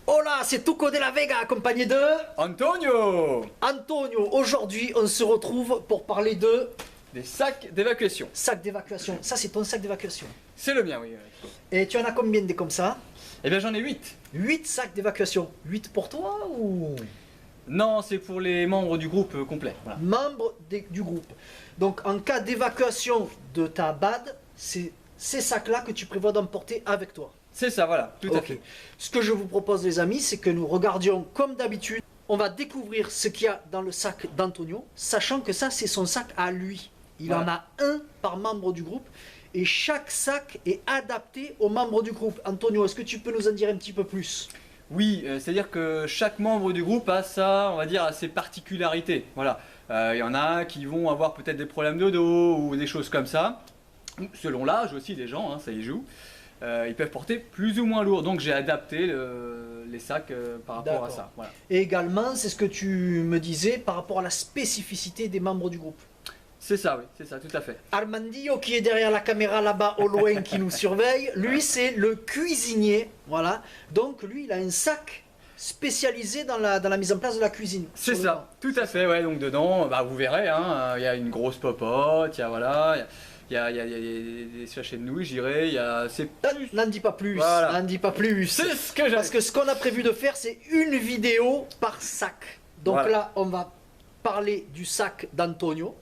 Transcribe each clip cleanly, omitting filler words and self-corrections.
Hola, c'est Tuco de la Vega accompagné de Antonio! Antonio. Aujourd'hui, on se retrouve pour parler de Des sacs d'évacuation. sac d'évacuation. Ça, c'est ton sac d'évacuation. C'est le mien, oui. Et tu en as combien des comme ça? Eh bien, j'en ai 8. 8 sacs d'évacuation. 8 pour toi ou Non, c'est pour les membres du groupe complet. Voilà. membres du groupe? Donc, en cas d'évacuation de ta BAD, c'est ces sacs-là que tu prévois d'emporter avec toi. C'est ça, voilà, tout à Ok. fait. Ce que je vous propose, les amis, c'est que nous regardions comme d'habitude. On va découvrir ce qu'il y a dans le sac d'Antonio, sachant que ça, c'est son sac à lui. Il en a un par membre du groupe. Et chaque sac est adapté aux membres du groupe. Antonio, est-ce que tu peux nous en dire un petit peu plus? Oui, c'est-à-dire que chaque membre du groupe a sa, on va dire, a ses particularités. Voilà. Il y en a qui vont avoir peut-être des problèmes de dos ou des choses comme ça. Selon l'âge aussi des gens, hein, ça y joue. Ils peuvent porter plus ou moins lourd. Donc j'ai adapté les sacs par rapport à ça. Voilà. Et également, c'est ce que tu me disais par rapport à la spécificité des membres du groupe. C'est ça, oui, c'est ça, tout à fait. Armandillo, qui est derrière la caméra là-bas au loin, qui nous surveille, lui c'est le cuisinier, voilà. Donc lui il a un sac spécialisé dans la mise en place de la cuisine. C'est Sur le ça, tout à fait, ouais. Donc dedans, bah, vous verrez, hein, il y a une grosse popote, il y a voilà, il y a des sachets de nouilles, j'irai, il y a... C'est banc. N'en dis pas plus, Voilà. n'en dis pas plus. C'est ce que j'ai. Parce que ce qu'on a prévu de faire, c'est une vidéo par sac. Donc Voilà. là, on va parler du sac d'Antonio.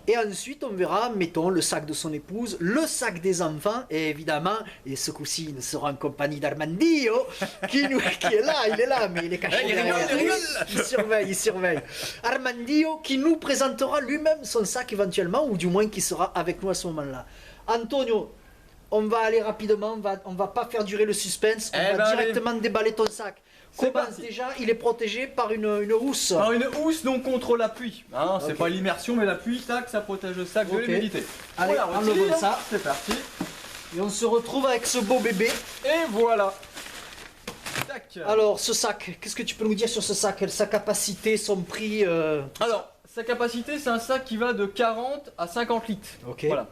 Et ensuite, on verra, mettons, le sac de son épouse, le sac des enfants, et évidemment, et ce coup-ci, il sera en compagnie d'Armandillo, qui est là, il est là, mais il est caché Il derrière. rigole, il rigole. Il surveille, il surveille. Armandillo, qui nous présentera lui-même son sac éventuellement, ou du moins qui sera avec nous à ce moment-là. Antonio, on va aller rapidement, on va pas faire durer le suspense, on Eh va ben, directement déballer ton sac. C'est Commence parti. déjà, il est protégé par une housse. Alors une housse donc contre la pluie, hein, c'est Ok. pas l'immersion mais la pluie, tac, ça protège le sac Ok. de l'humidité. Allez, Voilà, enlevons retire, ça. C'est parti. Et on se retrouve avec ce beau bébé. Et voilà. Tac. Alors, ce sac, qu'est-ce que tu peux nous dire sur ce sac? Sa capacité, son prix Alors, sa capacité, c'est un sac qui va de 40 à 50 litres. Ok. Voilà.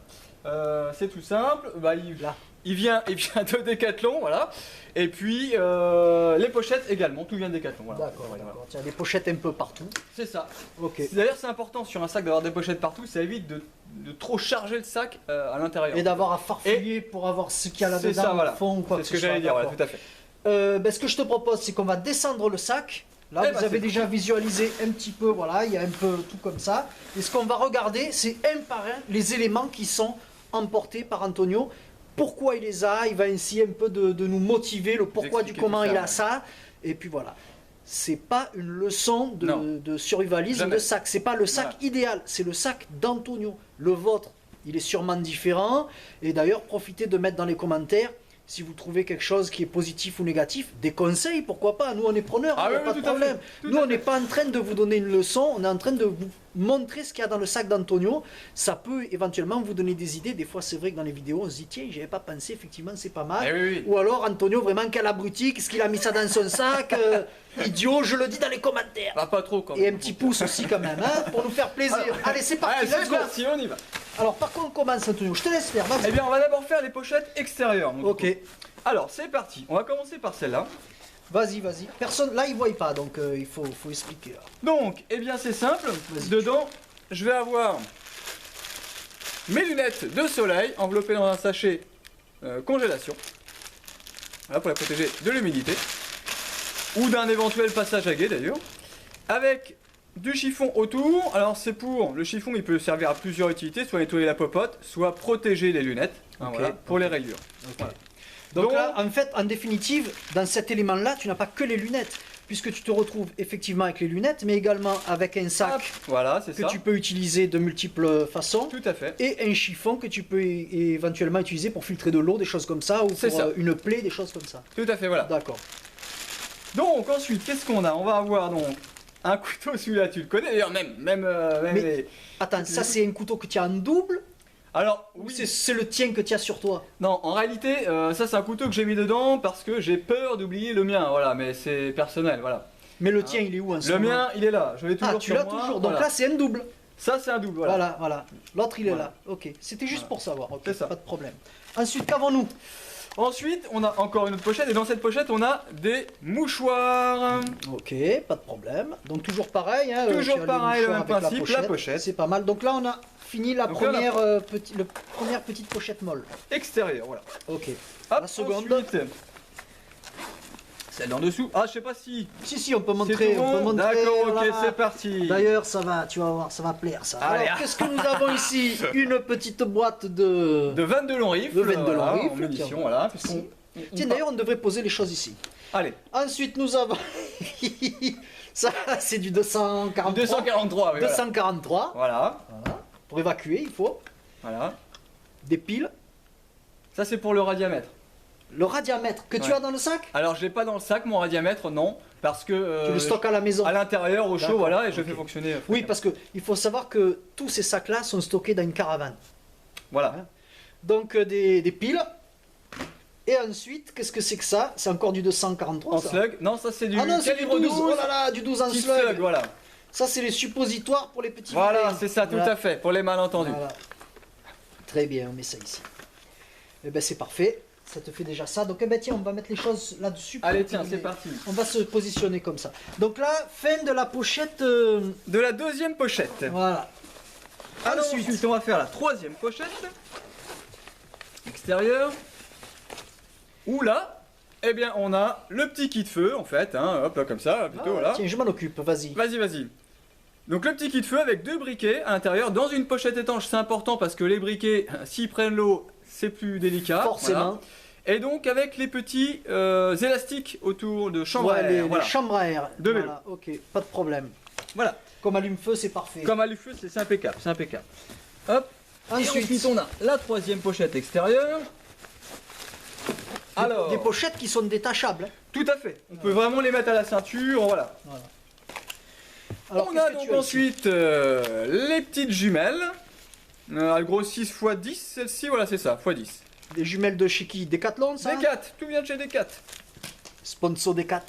C'est tout simple. Bah, Là. il vient de Decathlon, voilà. Et puis les pochettes également, tout vient de Decathlon. Voilà. D'accord, Voilà. d'accord. Tiens, des pochettes un peu partout. C'est ça. Ok. D'ailleurs, c'est important sur un sac d'avoir des pochettes partout. Ça évite de trop charger le sac à l'intérieur. Et d'avoir à farfouiller pour avoir ce qu'il y a C'est là-dedans, ça, voilà. au fond ou quoi C'est que ce que ce soit, j'allais dire, voilà, d'accord. tout à fait. Ce que je te propose, c'est qu'on va descendre le sac. Là, Eh vous ben, avez c'est déjà visualisé un petit peu, voilà, il y a un peu tout comme ça. Et ce qu'on va regarder, c'est un par un les éléments qui sont emportés par Antonio. Pourquoi il les a, il va ainsi un peu de nous motiver, le pourquoi du expliquer comment tout ça, il a ouais. ça. Et puis voilà. C'est pas une leçon Non. de survivalisme Jamais. de sac. C'est pas le sac Voilà. idéal, c'est le sac d'Antonio. Le vôtre, il est sûrement différent. Et d'ailleurs, profitez de mettre dans les commentaires si vous trouvez quelque chose qui est positif ou négatif, des conseils, pourquoi pas. Nous, on est preneurs, Ah il n'y a oui, pas oui, de tout à problème. fait, tout Nous, à on n'est pas en train de vous donner une leçon, on est en train de vous montrer ce qu'il y a dans le sac d'Antonio. Ça peut éventuellement vous donner des idées. Des fois, c'est vrai que dans les vidéos, on se dit, tiens, j'y avais pas pensé, effectivement, c'est pas mal. Eh oui, oui. Ou alors, Antonio, vraiment, quel abruti, qu'est-ce qu'il a mis ça dans son sac idiot, je le dis dans les commentaires. Bah, pas trop quand Et même. un petit pouce aussi, quand même, hein, pour nous faire plaisir. Allez, c'est parti, Allez, let's c'est go. parti, on y va. Alors, par contre, on commence, Antonio, je te laisse faire, vas-y. Eh bien, on va d'abord faire les pochettes extérieures. donc, Ok, du coup. Alors, c'est parti. On va commencer par celle-là. vas-y, vas-y. Personne, là, il ne voit pas, donc il faut expliquer. Là. Donc, eh bien, c'est simple. Vas-y. Dedans, je vais avoir mes lunettes de soleil enveloppées dans un sachet congélation. Voilà, pour les protéger de l'humidité. Ou d'un éventuel passage à guet d'ailleurs. Avec du chiffon autour. Alors, c'est pour. Le chiffon, il peut servir à plusieurs utilités, soit nettoyer la popote, soit protéger les lunettes. Hein, Ok. voilà, pour les rayures. Voilà. Donc là, en fait, en définitive, dans cet élément-là, tu n'as pas que les lunettes, puisque tu te retrouves effectivement avec les lunettes, mais également avec un sac hop, voilà, c'est que ça. tu peux utiliser de multiples façons, Tout à fait. et un chiffon que tu peux éventuellement utiliser pour filtrer de l'eau, des choses comme ça, ou C'est pour ça. Une plaie, des choses comme ça. Tout à fait, voilà. D'accord. Donc ensuite, qu'est-ce qu'on a? On va avoir donc un couteau, celui-là tu le connais d'ailleurs, même Mais- les- Attends, ça c'est un couteau que tu as en double, Alors ou oui, c'est le tien que tu as sur toi? non, en réalité, ça c'est un couteau que j'ai mis dedans parce que j'ai peur d'oublier le mien, voilà, mais c'est personnel, voilà. Mais le tien, il est où en ce Le moment? mien, il est là, je l'ai toujours Ah, tu sur l'as moi, toujours, donc voilà. là c'est un double. Ça c'est un double, voilà. Voilà, voilà. L'autre il est Voilà. là. Ok, c'était juste Voilà. pour savoir. Ok, C'est ça. pas de problème. Ensuite, qu'avons-nous? Ensuite, on a encore une autre pochette, et dans cette pochette, on a des mouchoirs. Ok, pas de problème. Donc toujours pareil. Hein, Toujours tu as les pareil, le mouchoirs même avec principe, la pochette. C'est pas mal. Donc là, on a fini la Donc là, première, première petite pochette molle. Extérieur, voilà. Ok. Hop, La seconde. ensuite, celle d'en dessous. Ah, je sais pas si. Si, on peut C'est montrer. tout On peut bon. montrer. D'accord, ok, Voilà. c'est parti. D'ailleurs, ça va, tu vas voir, ça va plaire ça. Allez, Alors, qu'est-ce que nous avons ici? Une petite boîte de. De 22 longs rifles. De 22 longs voilà, rifles, en munitions, tiens. voilà. puisqu'on- Tiens, d'ailleurs, on devrait poser les choses ici. Allez, Ensuite, nous avons. Ça, c'est du 243. 243, oui, voilà. 243. Voilà, Voilà. Pour évacuer, il faut voilà. des piles. Ça, c'est pour le radiamètre. Le radiamètre que tu Ouais. as dans le sac, Alors, je l'ai pas dans le sac, mon radiamètre, non. Parce que. tu le stockes à la maison. À l'intérieur, au chaud, D'accord, voilà, et je ok. fais fonctionner. Oui, parce qu'il faut savoir que tous ces sacs-là sont stockés dans une caravane. Voilà. Donc des piles. Et ensuite, qu'est-ce que c'est que ça? C'est encore du 243 En ça. slug. Non, ça, c'est du Ah non, c'est du calibre 12. 12. Oh là là, du 12 en Petit slug. slug, voilà. Ça, c'est les suppositoires pour les petits Voilà, vilains. c'est ça, tout Voilà. à fait, pour les malentendus. Voilà. Très bien, on met ça ici. Et ben c'est parfait. Ça te fait déjà ça. Donc eh ben tiens, on va mettre les choses là-dessus. pour Allez, que tiens, les- c'est parti. On va se positionner comme ça. Donc là, fin de la pochette. De la deuxième pochette. Voilà. Alors, Ensuite. ensuite, on va faire la troisième pochette. Extérieure. Où là, eh bien, on a le petit kit feu, en fait. Hein, hop, là, comme ça, plutôt, Ah, voilà. Tiens, je m'en occupe, vas-y. Vas-y, vas-y. Donc, le petit kit feu avec 2 briquets à l'intérieur. Dans une pochette étanche, c'est important parce que les briquets, s'ils prennent l'eau, c'est plus délicat. Forcément. Voilà. Et donc, avec les petits élastiques autour de chambre à Ouais, air. les Voilà. chambres à air. De vélo. Voilà, ok, pas de problème. Voilà. Comme allume-feu, c'est parfait. Comme à l'UFE, c'est impeccable, c'est impeccable. Hop. Et Ensuite, ensuite, on a la troisième pochette extérieure. Alors, des pochettes qui sont détachables. Hein. tout à fait. On peut vraiment les mettre à la ceinture, voilà. Alors, On qu'est-ce a que donc tu as ici? ensuite les petites jumelles. Elle grossit x10, celle-ci, voilà, c'est ça, x10. Des jumelles de chez qui? Decathlon, ça? Decat, tout vient de chez Decat. Sponsor Decat.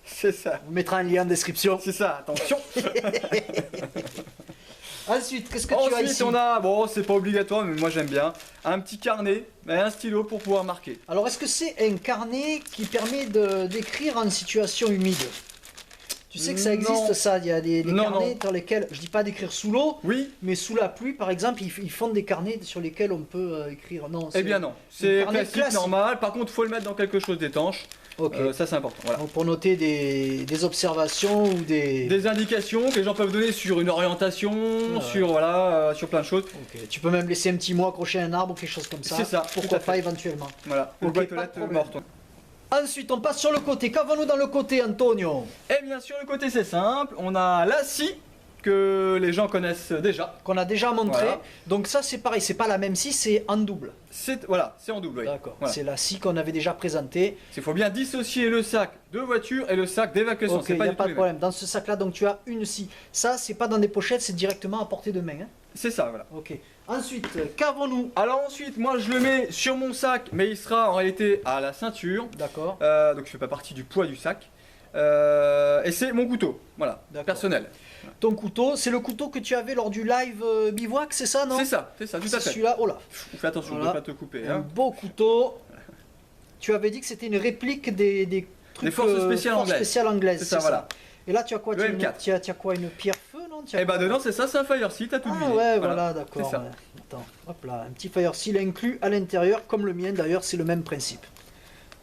C'est ça. On mettra un lien en description. C'est ça, attention. Ensuite, qu'est-ce que tu as Ensuite, ici? on a, bon, c'est pas obligatoire, mais moi j'aime bien, un petit carnet et un stylo pour pouvoir marquer. Alors, est-ce que c'est un carnet qui permet d'écrire en situation humide? Tu sais que ça existe, Non. ça. Il y a des Non, carnets non. dans lesquels, je dis pas d'écrire sous l'eau, Oui. mais sous la pluie, par exemple, ils font des carnets sur lesquels on peut écrire. Non, Eh bien non, c'est carnet classique, normal. Par contre, il faut le mettre dans quelque chose d'étanche. Ok. Ça, c'est important. Voilà. Donc, pour noter des observations ou des. Des indications que les gens peuvent donner sur une orientation, Ouais. sur voilà, sur plein de choses. Ok. Tu peux même laisser un petit mot accroché à un arbre ou quelque chose comme ça. C'est ça, tout Pourquoi à fait. pas éventuellement. Voilà. Ok, Une boîte aux pas de lettres problème. morte. Ensuite, on passe sur le côté. Qu'avons-nous dans le côté, Antonio? Eh bien, sur le côté, c'est simple. On a la scie que les gens connaissent déjà. Qu'on a déjà montré. Voilà. Donc ça, c'est pareil. C'est pas la même scie, c'est en double. C'est voilà, c'est en double. Oui. D'accord. Voilà. C'est la scie qu'on avait déjà présentée. Il faut bien dissocier le sac de voiture et le sac d'évacuation. Ok, c'est il pas n'y a du pas tout de les mêmes. problème. Dans ce sac-là, donc tu as une scie. Ça, c'est pas dans des pochettes, c'est directement à portée de main. Hein. C'est ça, voilà. Ok. Ensuite, qu'avons-nous? Alors ensuite, moi je le mets sur mon sac, mais il sera en réalité à la ceinture. D'accord. Donc je fais pas partie du poids du sac. Et c'est mon couteau, voilà, D'accord. personnel. Ton couteau, c'est le couteau que tu avais lors du live bivouac, c'est ça, non? C'est ça, tout à C'est fait. celui-là. Oh là. Fais attention Voilà. de ne pas te couper. Un Hein. beau couteau. Tu avais dit que c'était une réplique des trucs, Des forces spéciales anglaises. C'est C'est ça, voilà. Et là, tu as quoi? Le Tu as une- M4. tu as quoi? Une pierre feu, non? Tu as Et bah quoi? dedans c'est ça, c'est un fire seat à tout Ah vider. ouais, voilà, d'accord. c'est ça. Ouais. Attends, hop là, un petit fire seal inclus à l'intérieur, comme le mien d'ailleurs, c'est le même principe.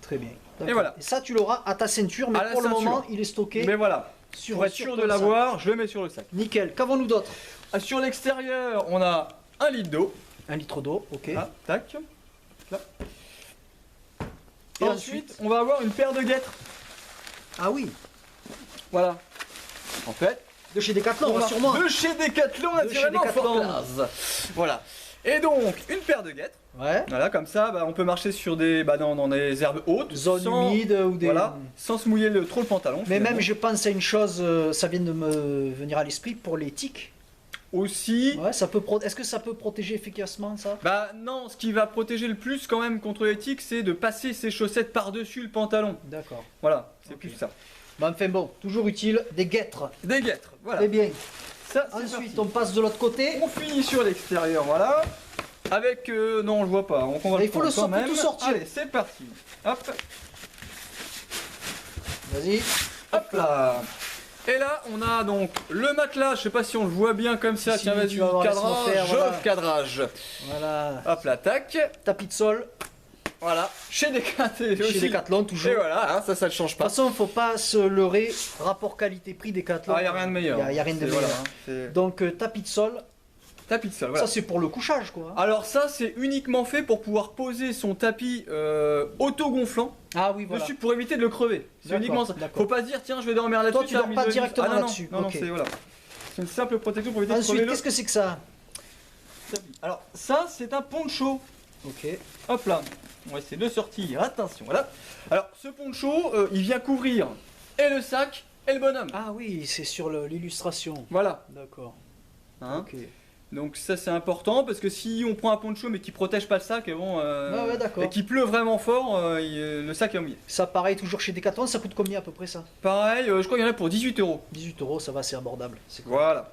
Très bien. D'accord. Et voilà. Et ça, tu l'auras à ta ceinture, mais À la pour le ceinture. moment, il est stocké Mais voilà, sur pour être sur sûr ton de sac. l'avoir, je le mets sur le sac. Nickel. Qu'avons-nous d'autre? Ah, sur l'extérieur, on a un litre d'eau. 1 litre d'eau, ok. Ah, tac. Là. Et Et ensuite ensuite, on va avoir une paire de guêtres. Ah oui, Voilà. En fait, de chez Decathlon, on a rassure-moi. de chez Decathlon, De chez naturellement, Decathlon. fort classe. Voilà. Et donc, une paire de guêtres. Ouais. Voilà, comme ça, on peut marcher sur des, dans des herbes hautes. Zone sans- humide ou des. Voilà, sans se mouiller trop le pantalon. Mais finalement. même, je pense à une chose, ça vient de me venir à l'esprit pour les tiques. Aussi, Ouais, ça peut Est-ce que ça peut protéger efficacement ça? non, ce qui va protéger le plus quand même contre les tiques, c'est de passer ses chaussettes par-dessus le pantalon. D'accord. Voilà, c'est Ok. plus ça. Bon, enfin bon, toujours utile, des guêtres. Des guêtres, voilà. Très bien. Ça, c'est Ensuite, parti. on passe de l'autre côté. On finit sur l'extérieur, voilà. avec... non, on le voit pas, donc on va Il faut le prendre quand même. tout sortir. Allez, c'est parti. Hop, Vas-y. hop là. Et là, on a donc le matelas, je sais pas si on le voit bien comme ça, Si, tiens vas-y, tu vas voir, laisse-moi cadrage, faire, voilà. cadrage. Voilà. Hop là, tac. Tapis de sol. Voilà, chez Decathlon Chez aussi. Decathlon, toujours. Et voilà, hein, ça ne change De pas. toute façon, faut pas se leurrer. Rapport qualité-prix Decathlon. Ah, y a rien de meilleur. Y a rien de C'est- meilleur. voilà, hein, c'est Donc tapis de sol, tapis de sol, voilà. ça c'est pour le couchage quoi. Alors ça, c'est uniquement fait pour pouvoir poser son tapis auto-gonflant Ah oui voilà. dessus pour éviter de le crever. C'est D'accord, uniquement ça. d'accord. Faut pas se dire, tiens, je vais dormir là-dessus. Toi, tu ça a dors mis pas de l'huile. directement Ah, non, là-dessus, Non, non, ok. c'est voilà. C'est une simple protection pour éviter de crever Ensuite, le qu'est-ce que c'est que ça? tapis. Alors ça, c'est un poncho. Ok. Hop là, on va essayer de sortir. Attention, voilà. Alors ce poncho, il vient couvrir et le sac et le bonhomme. Ah oui, c'est sur l'illustration. Voilà. D'accord. Hein. Ok. Donc ça c'est important parce que si on prend un poncho mais qui protège pas le sac et bon, Ah ouais, d'accord. et qui pleut vraiment fort, le sac est mouillé. Ça pareil toujours chez Decathlon, ça coûte combien à peu près ça? Pareil, je crois qu'il y en a pour 18 €. 18 €, ça va, c'est abordable. C'est cool. Voilà.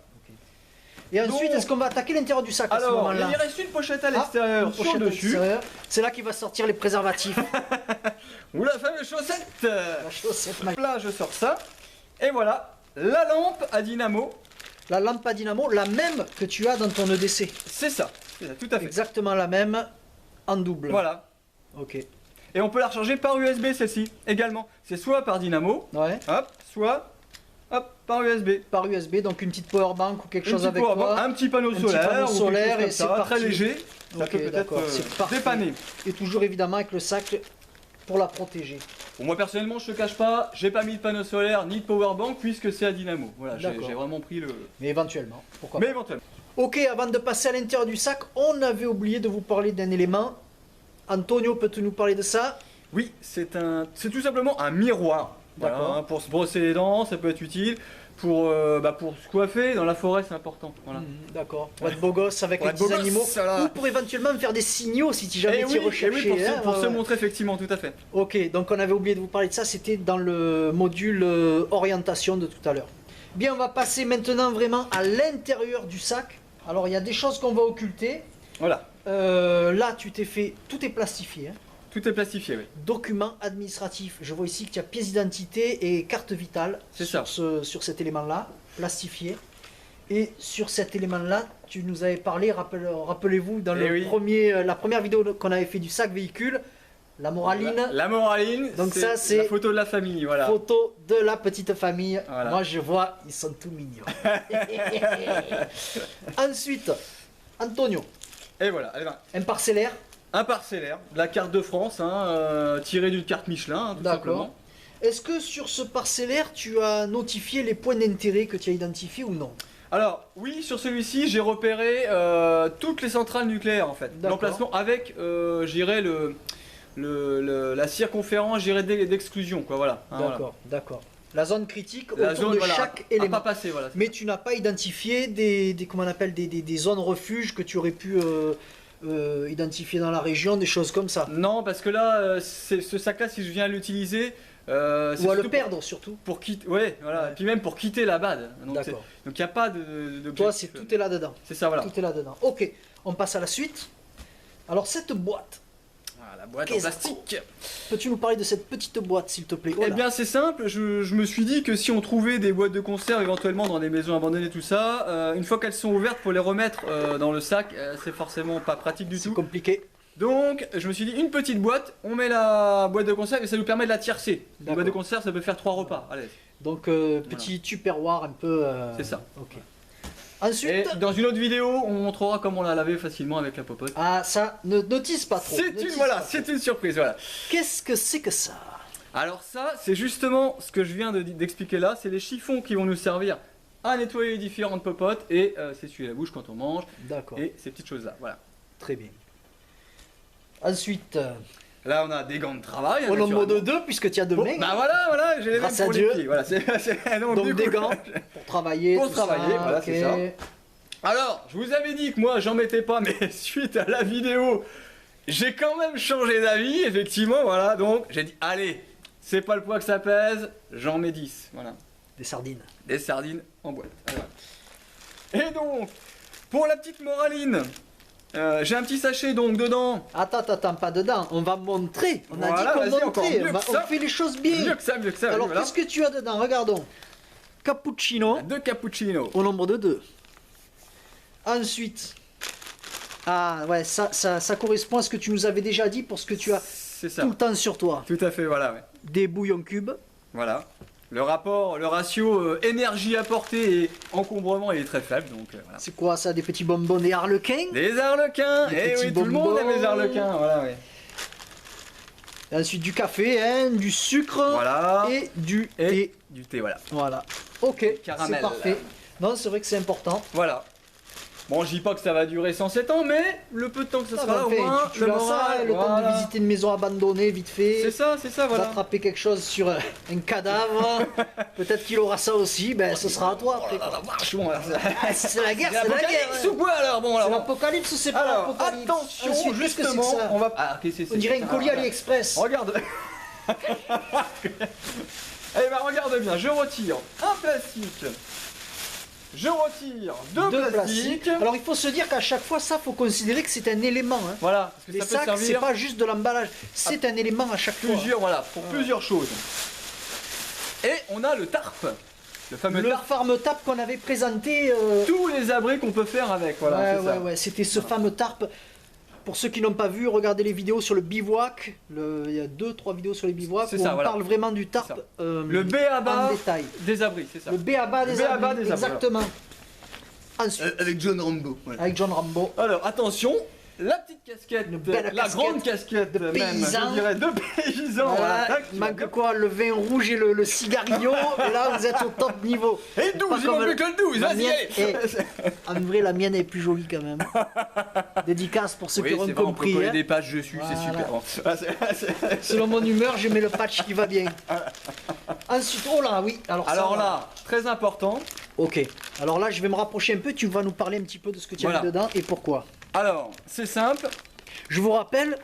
Et ensuite, Donc- est-ce qu'on va attaquer l'intérieur du sac à ce Alors, moment-là? il reste une pochette à Ah, l'extérieur une sur pochette le à dessus. l'extérieur. C'est là qu'il va sortir les préservatifs. Ou la fameuse chaussette. La chaussette Hop là, je sors ça. Et voilà, la lampe à dynamo. La lampe à dynamo, la même que tu as dans ton EDC. C'est ça, tout à fait. Exactement la même, en double. Voilà. Ok. Et on peut la recharger par USB celle-ci également. C'est soit par dynamo, Ouais. hop, soit hop, par USB. Par USB, donc une petite power bank ou quelque chose avec power toi. bank, un petit panneau petit solaire, panneau ou quelque solaire chose comme et c'est ça, parti. très léger. Ça Ok, peut peut-être d'accord, c'est parfait. dépanner. Et toujours évidemment avec le sac pour la protéger. Bon, moi personnellement, je te cache pas, j'ai pas mis de panneau solaire ni de power bank puisque c'est à dynamo. Voilà, j'ai D'accord. vraiment pris le. Mais éventuellement, pourquoi Mais pas. éventuellement. Ok, avant de passer à l'intérieur du sac, on avait oublié de vous parler d'un élément. Antonio, peux-tu nous parler de ça? Oui, c'est tout simplement un miroir. Voilà, D'accord. hein, pour se brosser les dents, ça peut être utile. Pour se coiffer dans la forêt, c'est important. Voilà. D'accord. Pour être beau gosse avec Pour les être beau petits gosse, animaux. voilà. Ou pour éventuellement faire des signaux si jamais Et tu y oui, recherches. pour se montrer effectivement, tout à fait. Ok, donc on avait oublié de vous parler de ça, c'était dans le module orientation de tout à l'heure. Bien, on va passer maintenant vraiment à l'intérieur du sac. Alors, il y a des choses qu'on va occulter. Voilà, Là, tu t'es fait, tout est plastifié. Hein. tout est plastifié, oui. Documents administratifs. Je vois ici que tu as pièce d'identité et carte vitale C'est sur, ça. sur cet élément-là, plastifié. Et sur cet élément-là, tu nous avais parlé, rappelez-vous, dans Eh oui. la première vidéo qu'on avait fait du sac véhicule, la moraline. La moraline, Donc ça, c'est la photo de la famille, voilà. Photo de la petite famille. Voilà. Moi, je vois, ils sont tout mignons. Ensuite, Antonio, Et voilà, allez, ben, un parcellaire. un parcellaire, de la carte de France, hein, tiré d'une carte Michelin, hein, tout D'accord. simplement. Est-ce que sur ce parcellaire, tu as notifié les points d'intérêt que tu as identifiés ou non? Alors, oui, sur celui-ci, j'ai repéré toutes les centrales nucléaires, en fait. D'accord. L'emplacement avec, j'irais, la circonférence, j'irais, d'exclusion, quoi, voilà. Hein, voilà. D'accord, d'accord. La zone critique La autour zone, de voilà, chaque à élément. pas passer, voilà. Mais tu n'as pas identifié des comment on appelle, des zones refuges que tu aurais pu identifier dans la région, des choses comme ça. Non, parce que là, ce sac-là, si je viens à l'utiliser, c'est Ou à surtout le perdre surtout. pour quitter, ouais, voilà. Ouais. Et puis même pour quitter la BAD. Donc il D'accord. n'y a pas de Toi, c'est tout est là-dedans. C'est ça, voilà. Tout est là-dedans. Ok, on passe à la suite. Alors cette boîte, Voilà, la boîte en Qu'est-ce plastique. peux-tu nous parler de cette petite boîte, s'il te plaît? Eh bien, c'est simple. Je me suis dit que si on trouvait des boîtes de conserve éventuellement dans des maisons abandonnées, tout ça, une fois qu'elles sont ouvertes, pour les remettre dans le sac, c'est forcément pas pratique du C'est tout. compliqué. Donc, je me suis dit, une petite boîte, on met la boîte de conserve et ça nous permet de la tiercer. Une D'accord. boîte de conserve, ça peut faire 3 repas. Allez. Donc petit tupperware un peu. C'est ça. Ok. Et Ensuite, dans une autre vidéo, on montrera comment on l'a lavé facilement avec la popote. ah ça, ne notice pas trop. C'est une, notice voilà, pas trop. c'est une surprise, voilà. Qu'est-ce que c'est que ça? Alors ça, c'est justement ce que je viens d'expliquer là, c'est les chiffons qui vont nous servir à nettoyer les différentes popotes et s'essuyer la bouche quand on mange D'accord. et ces petites choses là, voilà. Très bien. Ensuite, Là on a des gants de travail. au hein, nombre de naturellement. 2, puisque tu as deux Bon, mains. bah voilà, j'ai les mêmes Grâce à pour Dieu. les pieds. Voilà, donc, Donc du des coup, gants pour travailler. Pour tout travailler, ça, voilà, ok. c'est ça. Alors, je vous avais dit que moi j'en mettais pas, mais suite à la vidéo, j'ai quand même changé d'avis, effectivement, voilà. Donc j'ai dit, allez, c'est pas le poids que ça pèse, j'en mets 10. Voilà. Des sardines. Des sardines en boîte. Voilà. Et donc, pour la petite moraline, J'ai un petit sachet donc dedans. Attends, pas dedans. On va montrer. On a Voilà, dit qu'on vas-y, encore montrait. mieux On, que ça. on fait les choses bien. Mieux que ça, Alors, voilà. qu'est-ce que tu as dedans? Regardons. Cappuccino 2 cappuccinos. au nombre de 2. Ensuite, ah ouais, ça correspond à ce que tu nous avais déjà dit pour ce que tu as C'est ça. tout le temps sur toi. Tout à fait, voilà. Ouais. Des bouillons cubes. Voilà. Le ratio énergie apportée et encombrement il est très faible, donc voilà. C'est quoi ça? Des petits bonbons, des harlequins? Des harlequins. Des Eh petits oui, tout le monde bonbons. aime les harlequins, voilà. Ouais. Et ensuite du café, hein, du sucre Voilà. et du Et thé. du thé, voilà. Voilà. Ok, Caramel. c'est parfait. Non, c'est vrai que c'est important. Voilà. Bon, je dis pas que ça va durer 107 ans, mais le peu de temps que ça Ah, sera, bah, au fait, moins, tu le l'as ça, moral, le temps voilà. de visiter une maison abandonnée vite fait. C'est ça, voilà. D'attraper quelque chose sur un cadavre. Peut-être qu'il aura ça aussi, ben ce sera à toi après. Oh la vache, bon, alors, C'est la guerre, c'est c'est la guerre. l'apocalypse ou quoi alors? Bon, C'est alors. l'apocalypse ou c'est pas Alors, l'apocalypse? attention, Ensuite, qu'est-ce que c'est que justement, ça? on va. Ah, qu'est-ce que c'est? On dirait un colis Ah, AliExpress. Regarde. Eh ben regarde bien, je retire un plastique. Je retire deux plastiques. Alors il faut se dire qu'à chaque fois, ça, faut considérer que c'est un élément. Hein. Voilà, parce que Les ça peut sacs, c'est servir pas juste de l'emballage, c'est un élément à chaque fois. plusieurs, voilà, pour plusieurs choses. Et on a le tarp, le fameux Le tarp. farm tap qu'on avait présenté. Tous les abris qu'on peut faire avec, voilà. c'est ça. ouais, c'était ce fameux tarp. Pour ceux qui n'ont pas vu, regardez les vidéos sur le bivouac. Il y a 2-3 vidéos sur les bivouacs C'est où ça, on voilà. parle vraiment du tarp C'est ça. en Le B.A.B.A. détail. des abris, c'est ça. Le B.A.B.A. des B.A.B.A. abris, des abris, exactement. Ensuite, Avec John Rambo. Voilà. avec John Rambo. Alors attention, la petite casquette, Une belle la casquette grande casquette de même, paysan. je dirais de paysan. Voilà, Voilà, tac, il manque quoi? Le vin rouge et le cigarillo. Et là, vous êtes au top niveau. Et 12, Pas il comme manque plus que le 12, la vas-y, mienne. allez. En vrai, la mienne est plus jolie quand même. Dédicace pour ceux Oui, qui auront c'est vrai, on peut compris. coller hein. des pages dessus, c'est Voilà. super. Bon. Ah, Selon mon humeur, je mets le patch qui va bien. Ensuite, oh là, oui. Alors, ça, Alors là. là, très important. Ok. Alors là, je vais me rapprocher un peu. Tu vas nous parler un petit peu de ce que tu as Voilà. mis dedans et pourquoi. Alors, c'est simple. Je vous rappelle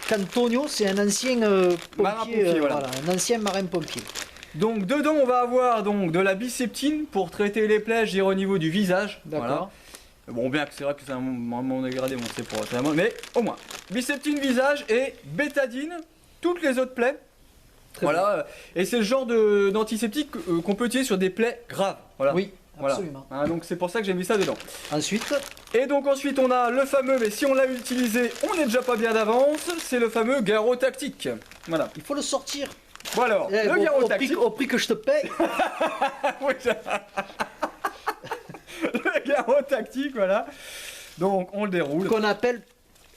qu'Antonio, c'est un ancien Marin-pompier, pompier. voilà. Un ancien marin-pompier. Donc dedans, on va avoir donc de la biceptine pour traiter les plaies, je dirais au niveau du visage. D'accord. Voilà. Bon, bien que c'est vrai que c'est un moment dégradé, bon, c'est pour ça, mais au moins. Biceptine visage et bétadine, toutes les autres plaies. Très Voilà. Et c'est le genre d'antiseptique qu'on peut utiliser sur des plaies graves. Voilà. Oui, Voilà. absolument. Hein, donc c'est pour ça que j'ai mis ça dedans. Ensuite, Et donc ensuite on a le fameux, mais si on l'a utilisé, on n'est déjà pas bien d'avance, c'est le fameux garrot tactique. Voilà. il faut le sortir. Bon alors, Eh, le au, garrot au prix, tactique. au prix que je te paye. Oui, le garrot tactique, voilà. Donc on le déroule. Qu'on appelle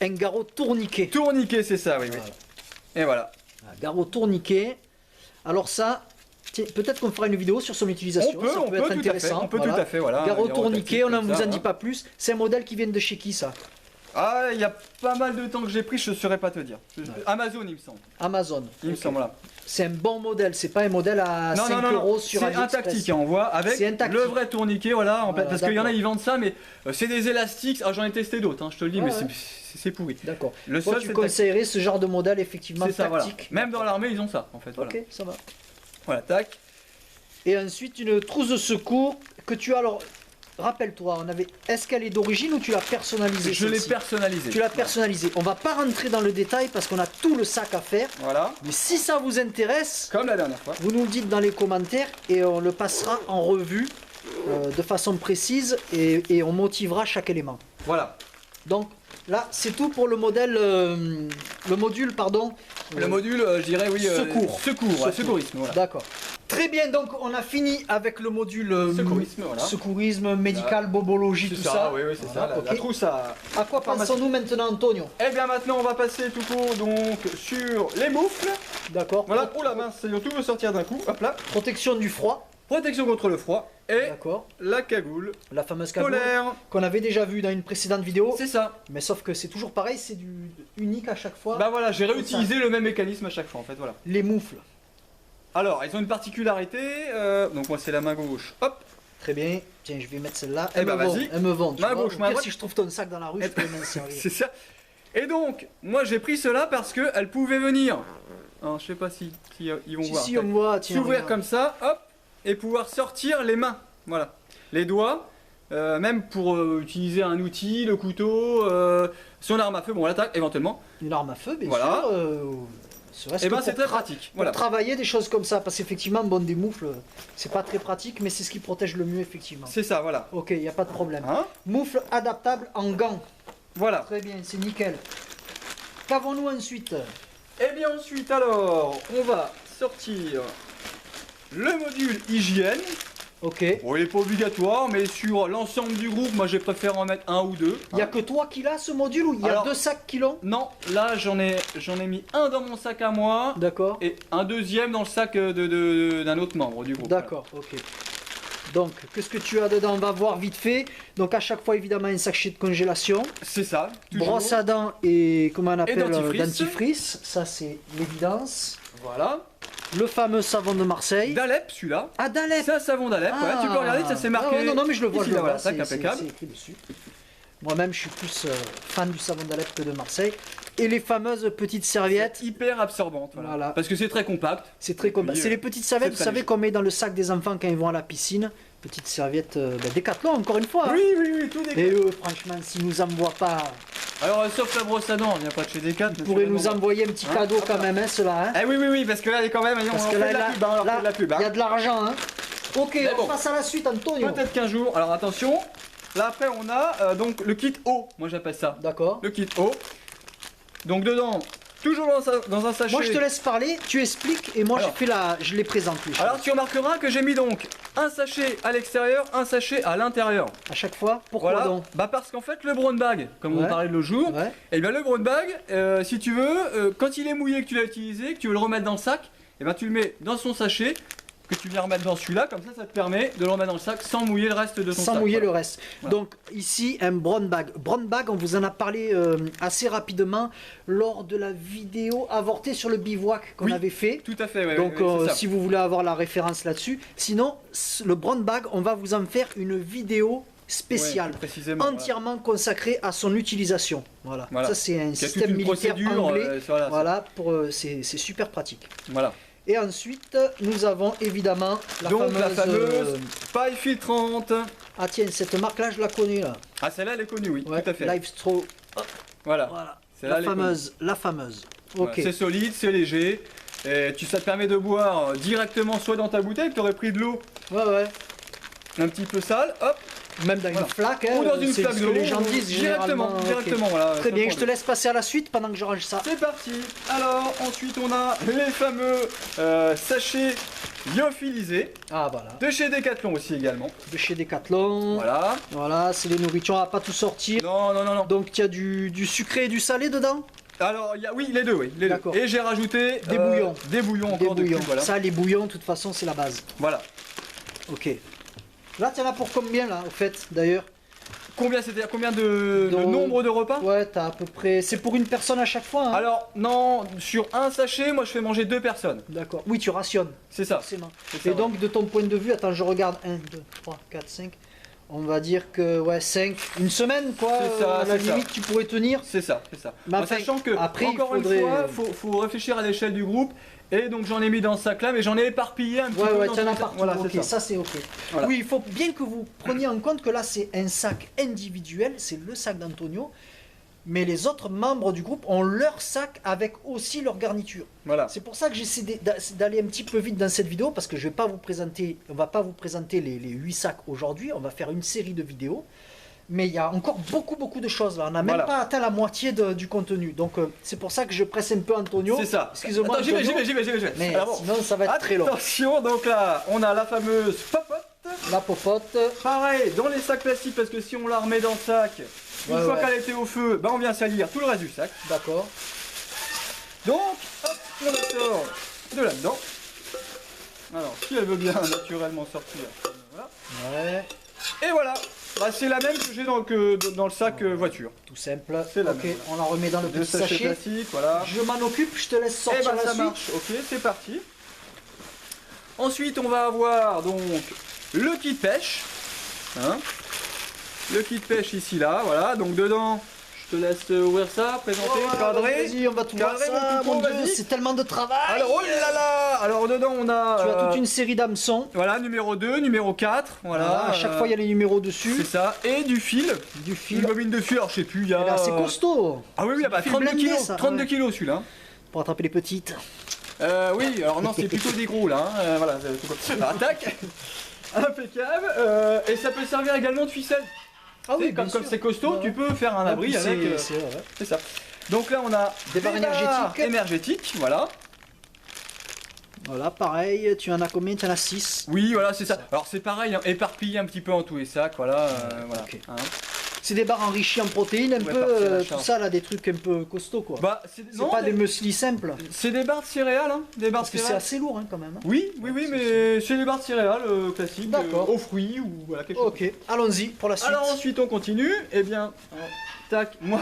un garrot tourniquet. Tourniquet, c'est ça, oui, oui. Voilà. Et voilà. Un garrot tourniquet. Alors ça, tiens, peut-être qu'on fera une vidéo sur son utilisation. On peut ça peut être tout à fait. intéressant. On peut voilà. tout à fait, voilà. Garrot un tourniquet, tactique on ne comme vous ça, en dit hein. pas plus. C'est un modèle qui vient de chez qui ça? Ah, il y a pas mal de temps que j'ai pris, je ne saurais pas te dire. Amazon, il me semble. Amazon. Il me Ok. semble, là. C'est un bon modèle, c'est pas un modèle à 5 euros sur c'est un AliExpress. tactique, hein, on voit, avec C'est un tactique. le vrai tourniquet, voilà, Voilà, parce qu'il y en a, d'accord. ils vendent ça, mais c'est des élastiques, ah, j'en ai testé d'autres, hein, je te le dis, Ah mais ouais. c'est pourri. D'accord. Le Toi, seul, tu c'est conseillerais ce genre de modèle effectivement c'est ça, voilà. tactique. Même dans l'armée, ils ont ça, en fait, voilà. Ok, ça va. Voilà, tac. Et ensuite une trousse de secours que tu as alors. Rappelle-toi, on avait. Est-ce qu'elle est d'origine ou tu l'as personnalisée? Je l'ai celle-ci personnalisé. Tu l'as personnalisée. On va pas rentrer dans le détail parce qu'on a tout le sac à faire. Voilà, Mais si ça vous intéresse, comme la dernière fois. vous nous le dites dans les commentaires et on le passera en revue de façon précise et on motivera chaque élément. Voilà. Donc là, c'est tout pour le modèle, le module, pardon. Le module, je dirais, oui. Secours. Secours, ouais, secourisme, voilà. D'accord. Très bien, donc on a fini avec le module Secourisme, voilà. secourisme, médical, bobologie, C'est tout ça, ça. oui, oui, c'est Voilà, ça. ok. La trousse à. À quoi pensons-nous maintenant, Antonio? Eh bien, maintenant, on va passer tout court donc sur les moufles. D'accord. Voilà, oh la mince, tout veut sortir d'un coup. Hop là. Protection du froid. Protection contre le froid et D'accord. la cagoule La fameuse cagoule polaire. qu'on avait déjà vue dans une précédente vidéo. C'est ça. Mais sauf que c'est toujours pareil, c'est du unique à chaque fois. Bah voilà, j'ai réutilisé le même mécanisme à chaque fois en fait, voilà. Les moufles. Alors, ils ont une particularité, donc moi c'est la main gauche, hop, Très bien. Tiens, je vais mettre celle-là. Eh ben, me vont, vas-y. elles me vont. tu Main vois. gauche, Au main pire, droite. si je trouve ton sac dans la rue, je peux m'en servir. c'est ça. Et donc, moi j'ai pris cela parce que elles pouvaient venir. Alors, je sais pas si ils vont Si, voir. si, on voit. Tiens, S'ouvrir regarde. comme ça, hop, et pouvoir sortir les mains, voilà. Les doigts, même pour utiliser un outil, le couteau, son arme à feu, bon l'attaque éventuellement. Une arme à feu, bien Voilà. sûr. Et ben c'est très pratique. Pour Voilà. travailler des choses comme ça, parce qu'effectivement, bon, des moufles, c'est pas très pratique, mais c'est ce qui protège le mieux, effectivement. C'est ça, voilà. Ok, il n'y a pas de problème. Hein, Moufle adaptable en gants. voilà. Très bien, c'est nickel. Qu'avons-nous ensuite? Et bien ensuite alors, on va sortir le module hygiène. Ok. Bon, il n'est pas obligatoire, mais sur l'ensemble du groupe, moi j'ai préféré en mettre un ou deux. Il n'y a que toi qui l'as ce module ou il y a Alors- 2 sacs qui l'ont? Non, là j'en ai mis un dans mon sac à moi D'accord. et un deuxième dans le sac d'un autre membre du groupe. D'accord, ok. Donc, qu'est-ce que tu as dedans? On va voir vite fait. Donc, à chaque fois, évidemment, un sachet de congélation. C'est ça, toujours. Brosse à dents et, comment on appelle, dentifrice. dentifrice. Ça, c'est l'évidence. Voilà. Le fameux savon de Marseille. D'Alep celui-là. Ah, d'Alep. C'est un savon d'Alep, ouais, tu peux regarder, ça c'est marqué. Ah ouais, non, mais je le vois, Ici, je le là, voilà, vois. sac C'est impeccable. écrit dessus. Moi-même, je suis plus fan du savon d'Alep que de Marseille. Et les fameuses petites serviettes. Hyper absorbante, voilà. Voilà. Parce que c'est très compact. C'est très compact. Oui, C'est les petites serviettes, c'est vous très savez, léger. qu'on met dans le sac des enfants quand ils vont à la piscine. Petites serviettes Décathlon, encore une fois. hein. Oui, tout est. Et eux, franchement, s'ils nous envoient pas, Alors, sauf la brosse à dents, il n'y a pas de chez Decat. ils pourraient nous envoyer un petit Hein, cadeau hop quand là. même, hein, cela. Hein. Eh oui, parce que là, il est quand même. Parce on que fait là, de la pub, hein, on leur fait de la pub. il y a Hein. de l'argent. Hein. Ok, Mais on bon. passe à la suite, Antonio. Peut-être qu'un jour. Alors attention. Là après, on a donc le kit eau. Moi, j'appelle ça. D'accord. Le kit eau. Donc dedans, toujours dans un sachet. Moi, je te laisse parler, tu expliques, et moi, Alors. je les présente. Les choses. Alors tu remarqueras que j'ai mis donc un sachet à l'extérieur, un sachet à l'intérieur. À chaque fois, pourquoi Voilà. donc? Bah parce qu'en fait le brown bag, comme on Ouais. parlait l'autre jour, Ouais. et bien le brown bag, si tu veux, quand il est mouillé que tu l'as utilisé, que tu veux le remettre dans le sac, et ben tu le mets dans son sachet, que tu viens remettre dans celui-là, comme ça te permet de le remettre dans le sac sans mouiller le reste de ton sac. Sans mouiller voilà. le reste. Voilà. Donc ici un brown bag. Brown bag, on vous en a parlé assez rapidement lors de la vidéo avortée sur le bivouac qu'on Oui. avait fait. Tout à fait, ouais, Donc ouais, c'est ça. si vous voulez avoir la référence là-dessus. Sinon, le brown bag, on va vous en faire une vidéo spéciale. Ouais, précisément. Entièrement consacrée à son utilisation. Voilà. Voilà. Ça c'est un Il y a toute système une militaire procédure. anglais. Voilà. Voilà, c'est super pratique. Voilà. Et ensuite, nous avons évidemment Donc la fameuse euh, paille filtrante. ah tiens, cette marque-là, je la connais là. Ah celle-là elle est connue, oui, Ouais, tout à fait. Live Straw. Voilà. Voilà. Celle-là, La elle est connue. fameuse, la fameuse. Voilà, Ok. c'est solide, c'est léger. Et ça te permet de boire directement soit dans ta bouteille, tu aurais pris de l'eau Ouais, ouais. un petit peu sale, hop, Même dans Voilà. une flaque, hein, ou dans une c'est flaque ce que d'eau. les gens disent directement, généralement. Ok. directement, voilà. Très ça bien, prend je te de- laisse passer à la suite pendant que je range ça. C'est parti. Alors ensuite on a les fameux sachets lyophilisés Ah voilà. de chez Decathlon aussi également. De chez Decathlon. Voilà. Voilà, c'est les nourritures, on va pas tout sortir. Non. Donc il y a du sucré et du salé dedans. Alors il y a, oui, les deux, oui, les deux. D'accord. Et j'ai rajouté Des bouillons. Des bouillons Des encore bouillons. dessus, voilà. Ça, les bouillons, de toute façon, c'est la base. Voilà. Ok. Là, t'en as pour combien là, au fait, d'ailleurs? Combien c'était combien de Donc- nombre de repas? Ouais, t'as à peu près. C'est pour une personne à chaque fois, hein? Alors non, sur un sachet, moi je fais manger 2 personnes. D'accord. Oui, tu rationnes, C'est ça. forcément. C'est ça, Et donc, de ton point de vue, attends, je regarde 1, 2, 3, 4, 5. On va dire que, ouais, 5. Une semaine, quoi. C'est ça, à la c'est ça. limite, tu pourrais tenir. C'est ça, c'est ça. Mais En enfin, sachant que, après, il encore faudrait- une fois, faut réfléchir à l'échelle du groupe. Et donc j'en ai mis dans ce sac-là, mais j'en ai éparpillé un petit Ouais, peu. ouais, dans t'en as ce- partout. Voilà, Ok, c'est ça. ça c'est ok. Voilà. Oui, il faut bien que vous preniez en compte que là, c'est un sac individuel, c'est le sac d'Antonio. Mais les autres membres du groupe ont leur sac avec aussi leur garniture. Voilà. C'est pour ça que j'essaie d'aller un petit peu vite dans cette vidéo parce que je vais pas vous présenter, on va pas vous présenter les 8 sacs aujourd'hui, on va faire une série de vidéos. Mais il y a encore beaucoup de choses là, on n'a même Voilà. pas atteint la moitié du contenu. Donc c'est pour ça que je presse un peu Antonio. C'est ça. Excusez-moi. Attends, j'y vais. Antonio, mais Alors bon, sinon ça va être très long. attention, donc là, on a la fameuse popote. La popote. Pareil, dans les sacs plastiques, parce que si on la remet dans le sac, une Ouais, fois ouais. qu'elle était au feu, ben on vient salir tout le reste du sac. D'accord. Donc, hop, on la sort de là-dedans. Alors, si elle veut bien naturellement sortir, voilà. Ouais, Et voilà, bah, c'est la même que j'ai dans le sac voiture. tout simple. C'est la Ok, même. on la remet dans le Deux petit sachets sachet. plastiques, voilà. Je m'en occupe, je te laisse Et sortir bah la ça suite. marche, ok, c'est parti. Ensuite, on va avoir donc le kit pêche. Hein, le kit pêche ici, là, voilà. Donc dedans, Je te laisse ouvrir ça, présenter, cadrer. Vas-y, on va tout voir Cadrer, ça, mon mon toutou, Dieu, vas-y. c'est tellement de travail. Alors, oh là là. Alors, dedans, on a... Tu as toute une série d'hameçons. Voilà, numéro 2, numéro 4, voilà. À chaque fois, il y a les numéros dessus. C'est ça, et du fil. Du Une fil. bobine de fil, alors je sais plus, il y a... Et là, c'est costaud. Ah oui, oui, bah, du fil 32 blindé, kilos, ça. 32 Ouais. kilos celui-là. Pour attraper les petites. Oui, alors non, c'est plutôt des gros là, hein. Voilà, c'est tout quoi. Alors, tac. Impeccable, et ça peut servir également de ficelle. Ah Tu sais, comme c'est costaud, tu peux faire un abri avec... C'est ça. Donc là, on a Des barres énergétiques, voilà. Voilà, pareil, tu en as combien? Tu en as 6. Oui, voilà, c'est ça. Alors c'est pareil, hein, éparpillé un petit peu en tous les sacs, voilà. Voilà. Ok. Hein. C'est des barres enrichies en protéines, un Ouais, peu, partir d'achat. tout ça là, des trucs un peu costauds quoi. Bah, C'est non, pas des mais muesli simples. c'est des barres de céréales, hein, des barres Parce de que c'est céréales. assez lourd hein, quand même. hein. Oui, mais c'est des barres de céréales classiques, D'accord. aux fruits ou voilà quelque chose. Ok, allons-y pour la suite. Alors ensuite on continue, eh bien, tac, moi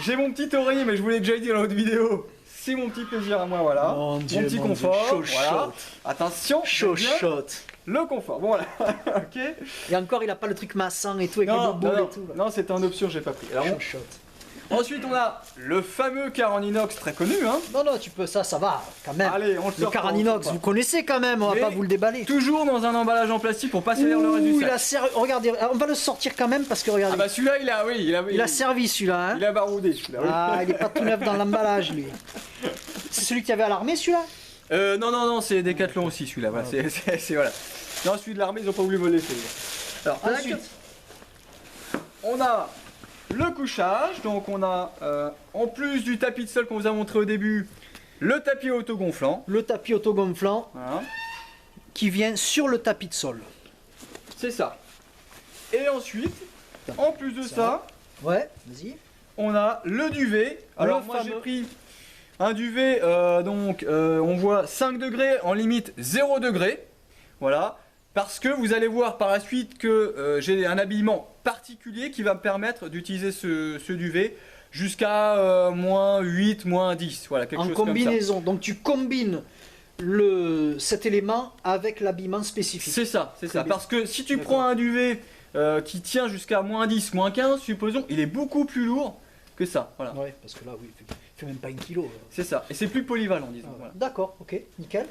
j'ai mon petit oreiller, mais je vous l'ai déjà dit dans l'autre vidéo, c'est mon petit plaisir à moi, voilà. Mon Dieu, petit mon confort, Dieu, voilà. chauchotte. Attention, Chauchotte. le confort, bon voilà, ok. Et encore, il a pas le truc massant et tout avec Non, le bobo non, et tout. là. non, c'était en option, j'ai pas pris. Alors, Chauchotte. ensuite on a le fameux car en inox très connu, hein. Non, non, tu peux, ça va quand même. Allez, on le Le sort. car en inox, vous connaissez quand même, on va Mais pas vous le déballer. Toujours dans un emballage en plastique pour pas salir le reste du Ouh, sac. regardez, on va le sortir quand même parce que regardez, Ah bah celui-là il a, oui, il a servi celui-là. Hein. il a baroudé celui-là. Oui. Ah, il est pas tout neuf dans l'emballage lui. C'est celui que tu avais à l'armée celui-là? Non, c'est Decathlon aussi celui-là. Voilà, c'est voilà. Non, celui de l'armée, ils ont pas voulu me le laisser. Alors, Ensuite. on a le couchage. Donc, on a, en plus du tapis de sol qu'on vous a montré au début, le tapis autogonflant. Le tapis autogonflant Voilà, qui vient sur le tapis de sol. c'est ça. Et ensuite, en plus de ça, Ouais, vas-y. on a le duvet. Alors, Le moi, j'ai fameux. pris un duvet, on voit 5 degrés en limite 0 degré. Voilà. Parce que vous allez voir par la suite que j'ai un habillement particulier qui va me permettre d'utiliser ce duvet jusqu'à moins 8, moins 10. Voilà, quelque En chose comme ça. combinaison. Donc tu combines cet élément avec l'habillement spécifique. C'est ça, c'est Très ça. bien. Parce que si tu D'accord. prends un duvet qui tient jusqu'à moins 10, moins 15, supposons, il est beaucoup plus lourd que ça. Voilà. Ouais, parce que là, oui, il fait même pas 1 kilo. C'est ça. Et c'est plus polyvalent, disons. Ah, Voilà. D'accord, ok, nickel.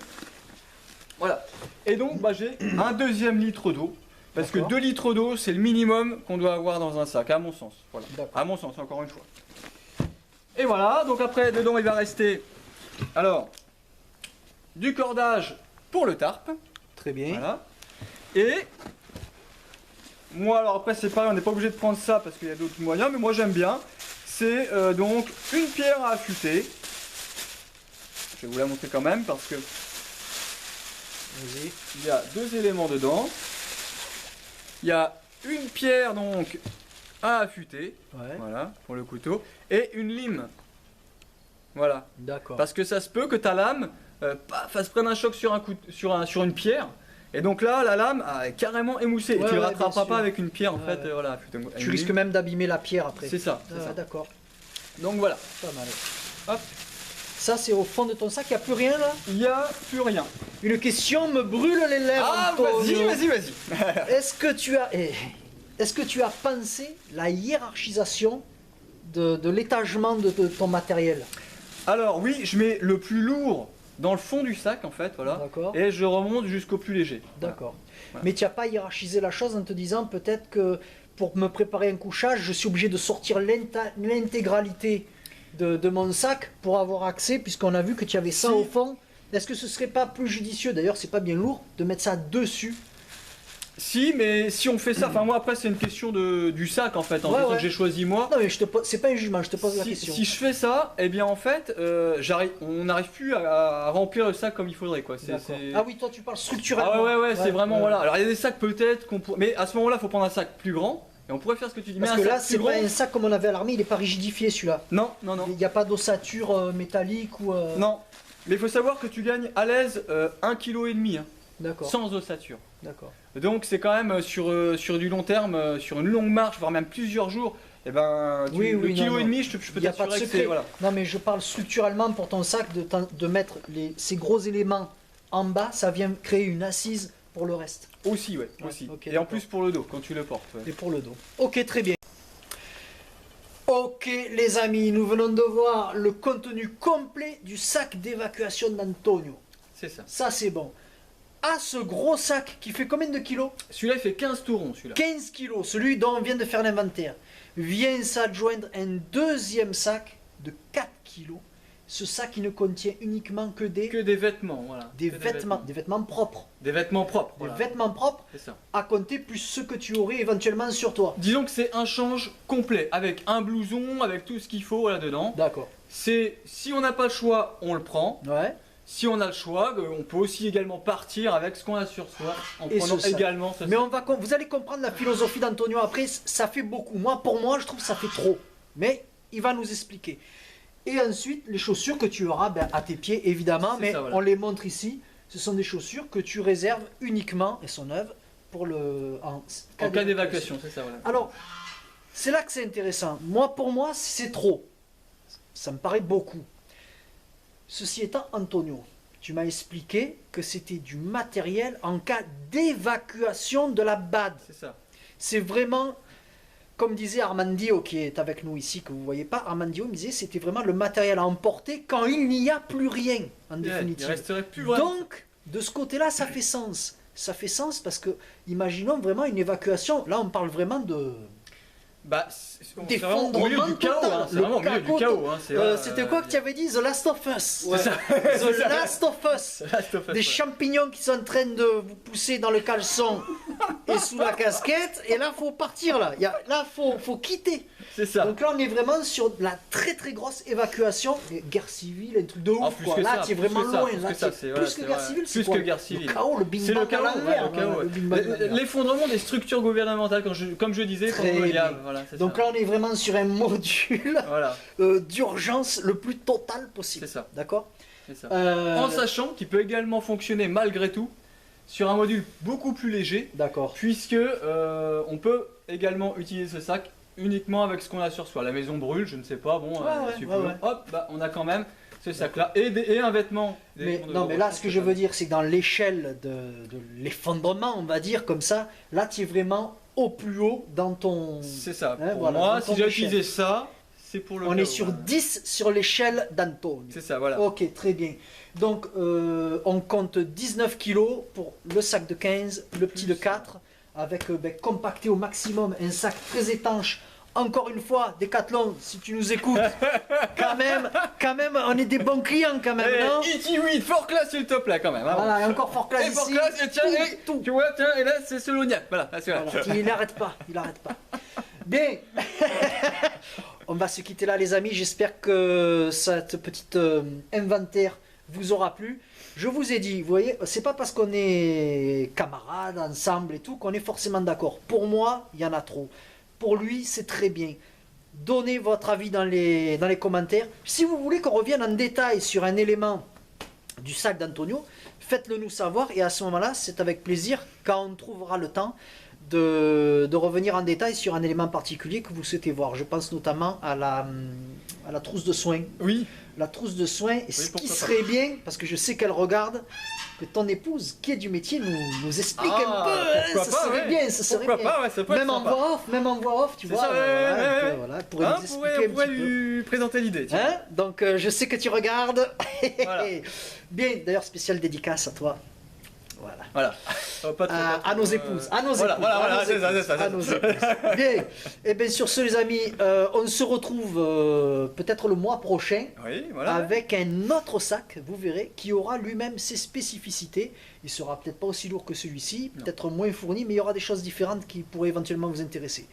Voilà. Et donc, bah, j'ai un deuxième litre d'eau. Parce que D'accord. 2 litres d'eau, c'est le minimum qu'on doit avoir dans un sac, à mon sens. Voilà. D'accord. À mon sens, encore une fois. Et voilà, donc après, dedans, il va rester, alors, du cordage pour le tarp. Très bien. Voilà. Et, moi, alors après, c'est pareil, on n'est pas obligé de prendre ça parce qu'il y a d'autres moyens, mais moi, j'aime bien. C'est donc une pierre à affûter. Je vais vous la montrer quand même parce que Vas-y. il y a 2 éléments dedans. Il y a une pierre donc à affûter, Ouais, voilà, pour le couteau, et une lime. Voilà. d'accord. Parce que ça se peut que ta lame fasse prendre un choc sur une pierre. Et donc là, la lame est carrément émoussée. Ouais, et tu ne ouais, rattraperas bien sûr. pas avec une pierre en Ouais, fait. ouais. Voilà, affûtée. Tu Une risques lime. même d'abîmer la pierre après. C'est ça. Ah, c'est ça. d'accord. Donc voilà. Pas mal. Hop. Ça, c'est au fond de ton sac, il n'y a plus rien là? Il n'y a plus rien. Une question me brûle les lèvres. Ah, Antonio. vas-y. Est-ce que tu as pensé la hiérarchisation de l'étagement de ton matériel? Alors oui, je mets le plus lourd dans le fond du sac en fait, voilà. D'accord. Et je remonte jusqu'au plus léger. D'accord. Voilà. Mais tu n'as pas hiérarchisé la chose en te disant peut-être que pour me préparer un couchage, je suis obligé de sortir l'intégralité de mon sac pour avoir accès, puisqu'on a vu que tu avais ça Si. au fond. Est-ce que ce serait pas plus judicieux, d'ailleurs c'est pas bien lourd, de mettre ça dessus? Si, mais si on fait ça, enfin moi après c'est une question du sac en fait, en Ouais, fait, ouais. que j'ai choisi moi. Non mais c'est pas un jugement, je te pose la Si, question. si je fais ça, eh bien en fait, on n'arrive plus à remplir le sac comme il faudrait quoi. D'accord. Ah oui, toi tu parles structurellement. Ah ouais, c'est vraiment ouais. voilà. Alors il y a des sacs peut-être qu'on pourrait, mais à ce moment-là, faut prendre un sac plus grand et on pourrait faire ce que tu dis. Parce mais que un là, sac c'est plus pas grand. un sac comme on avait à l'armée, il est pas rigidifié celui-là. Non. Il n'y a pas d'ossature métallique ou. Non. Mais il faut savoir que tu gagnes à l'aise 1,5 kg hein, D'accord. sans ossature. D'accord. Donc c'est quand même sur du long terme, sur une longue marche, voire même plusieurs jours. Et ben, Oui, le oui, kilo non, et non. demi, je peux Il n'y a pas de t'assurer que secret. c'est voilà. Non, mais je parle structurellement pour ton sac de mettre ces gros éléments en bas, ça vient créer une assise pour le reste. Aussi, ouais, Ouais, aussi. ok, et en d'accord. plus pour le dos, quand tu le portes. Ouais. Et pour le dos. Ok, très bien. Ok les amis, nous venons de voir le contenu complet du sac d'évacuation d'Antonio. C'est ça. Ça c'est bon. À ce gros sac qui fait combien de kilos? Celui-là, il fait 15 tourons, celui-là. 15 kilos, celui dont on vient de faire l'inventaire. Vient s'adjoindre un deuxième sac de 4 kilos. Ce sac qui ne contient uniquement que des vêtements, voilà. des vêtements propres. Des vêtements propres, Des voilà. vêtements propres C'est ça. à compter plus ceux que tu aurais éventuellement sur toi. Disons que c'est un change complet, avec un blouson, avec tout ce qu'il faut là-dedans. D'accord. C'est, si on n'a pas le choix, on le prend. Ouais. Si on a le choix, on peut aussi également partir avec ce qu'on a sur soi, en Et prenant ce sac. également ce Mais sac. vous allez comprendre la philosophie d'Antonio après, ça fait beaucoup. Moi, pour moi, je trouve que ça fait trop. Mais il va nous expliquer. Et ensuite, les chaussures que tu auras à tes pieds, évidemment, C'est mais ça, voilà. on les montre ici. Ce sont des chaussures que tu réserves uniquement, et sont neuves, pour en En cas d'évacuation, c'est ça, voilà. Alors, c'est là que c'est intéressant. Moi, pour moi, c'est trop. Ça me paraît beaucoup. Ceci étant, Antonio, tu m'as expliqué que c'était du matériel en cas d'évacuation de la BAD. C'est ça. C'est vraiment, comme disait Armandio qui est avec nous ici, que vous ne voyez pas, Armandio me disait c'était vraiment le matériel à emporter quand il n'y a plus rien, en Il définitive. resterait plus vraiment. Donc, de ce côté-là, ça fait sens. Ça fait sens parce que, imaginons vraiment une évacuation. Là, on parle vraiment de... Bah, c'est vraiment au milieu d'effondrement du chaos, total. hein. C'est vraiment au milieu du chaos, hein. C'était quoi que tu avais dit? The Last of Us. C'est ça. The Last of Us. Last of Us, Des ouais. champignons qui sont en train de vous pousser dans le caleçon et sous la casquette. Et là, faut partir là. Là, faut quitter. C'est ça. Donc là, on est vraiment sur la très très grosse évacuation. Et guerre civile, un truc de ouf. Ah, plus quoi. que Là, ça, tu es plus vraiment que ça, loin. plus Là, que ça, t'es- c'est- plus ouais, que c'est guerre vrai. civile, Plus c'est que quoi? guerre civile. Le chaos, le bing C'est le bang chaos, à l'envers, le chaos, le ouais. bing bang à l'envers. L'effondrement des structures gouvernementales, comme je disais, Très quand il y a, bien. voilà, c'est Donc ça. là, on est vraiment sur un module Voilà, d'urgence le plus total possible. c'est ça, D'accord. c'est ça. Euh, En sachant qu'il peut également fonctionner malgré tout sur un module beaucoup plus léger, D'accord. puisque on peut également utiliser ce sac uniquement avec ce qu'on a sur soi. La maison brûle, je ne sais pas, bon, Ouais, si ouais, peu, ouais. hop, bah, on a quand même ce sac-là et un vêtement. Mais, non, mais là, ce que je veux dire, c'est que dans l'échelle de l'effondrement, on va dire comme ça, là, tu es vraiment au plus haut dans ton... C'est ça. Hein, Pour voilà, moi, dans ton si j'ai échelle. utilisé ça, c'est pour le On chaos, est sur voilà. 10 sur l'échelle d'Antonio. C'est ça, voilà. Ok, très bien. Donc, on compte 19 kilos pour le sac de 15, le petit de 4, avec compacté au maximum, un sac très étanche. Encore une fois, Decathlon, si tu nous écoutes, quand même, on est des bons clients quand même, non? ET8, fort classe s'il te plaît quand même. Hein. Voilà, et encore fort classe Et fort ici. classe, et tiens, et, Tout. tu vois, tiens, et là c'est Solognac, voilà, là, c'est là. Voilà, il n'arrête pas, il n'arrête pas. Bien, on va se quitter là les amis, j'espère que cette petite inventaire vous aura plu. Je vous ai dit, vous voyez, c'est pas parce qu'on est camarades, ensemble et tout, qu'on est forcément d'accord. Pour moi, il y en a trop. Pour lui, c'est très bien. Donnez votre avis dans les commentaires. Si vous voulez qu'on revienne en détail sur un élément du sac d'Antonio, faites-le nous savoir et à ce moment-là, c'est avec plaisir quand on trouvera le temps de revenir en détail sur un élément particulier que vous souhaitez voir. Je pense notamment à la trousse de soins. Oui, La trousse de soins, et ce qui pourquoi pas. serait bien, parce que je sais qu'elle regarde, que ton épouse qui est du métier nous explique un peu. pourquoi Ça pas, serait ouais. bien, ça serait Pourquoi bien. pas, ouais, ça peut être Même en sympa. voix off, tu C'est vois. ça, ouais. Voilà, elle pourrait Hein, nous on pourrait expliquer un petit peu. lui présenter l'idée. tiens. Hein, donc je sais que tu regardes. Voilà. Bien, d'ailleurs spéciale dédicace à toi. Voilà. Voilà. Pas trop, À nos épouses. À nos Voilà, épouses. voilà, à voilà, nos c'est ça, épouses, c'est ça, à c'est nos ça. épouses. Bien. Et bien sur ce les amis, on se retrouve peut-être le mois prochain. Oui, voilà. Avec un autre sac, vous verrez, qui aura lui-même ses spécificités. Il sera peut-être pas aussi lourd que celui-ci, Non. peut-être moins fourni, mais il y aura des choses différentes qui pourraient éventuellement vous intéresser.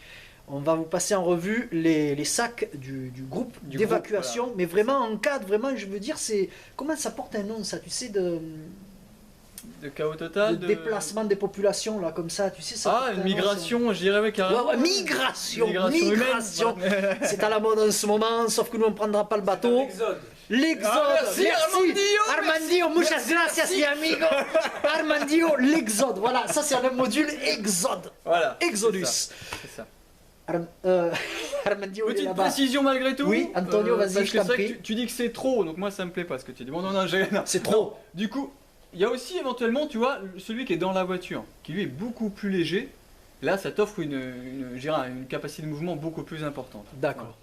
On va vous passer en revue les sacs du groupe Du d'évacuation, groupe, voilà. mais vraiment en cadre, vraiment, je veux dire, c'est comment ça porte un nom, ça, tu sais, de chaos total. déplacement des populations, là, comme ça, tu sais, ça. Ah, porte un une nom, migration, je dirais, ouais, ça. carrément. Ouais, ouais, migration, Migration humaine. C'est à la mode en ce moment, sauf que nous on ne prendra pas le bateau. Exode. L'exode, Ah, merci, Armandio, muchas gracias mi amigo. Armandio, l'exode, voilà, ça c'est un module exode, Voilà. Exodus. C'est ça. Armandio il est Petite là-bas. précision malgré tout. Oui, Antonio, vas-y, parce je que t'en c'est vrai prie. que tu dis que c'est trop, donc moi ça me plaît pas ce que tu dis. Bon, non, non. C'est trop. Du coup, il y a aussi éventuellement, tu vois, celui qui est dans la voiture, qui lui est beaucoup plus léger. Là, ça t'offre je dirais, une capacité de mouvement beaucoup plus importante. D'accord.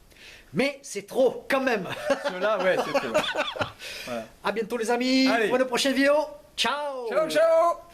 Mais c'est trop quand même. Ceux-là, ouais, c'est trop. Voilà. À bientôt les amis Allez. pour une prochaine vidéo. Ciao. Ciao, ciao.